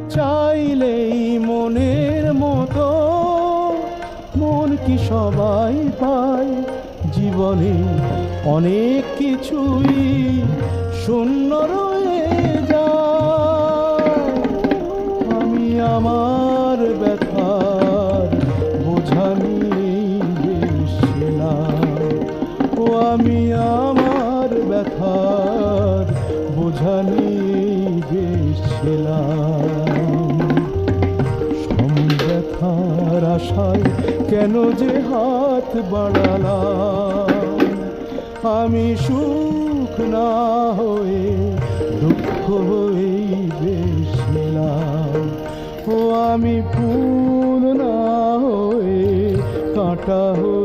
চাইলেই মনের মতো মন কি সবাই পায়? জীবনে অনেক কিছুই শূন্য রয়ে যায়। আমি আমার ব্যথার বোঝা নিয়ে বেশিলাম, ও আমি আমার ব্যথার বোঝা নিয়ে বেশিলাম। ব্যথার আশায় কেন যে হাত বাড়ালাম? আমি সুখ না হয়ে দুঃখ হয়েই বেশিলাম, ও আমি ফুল না হয়ে কাঁটা হয়ে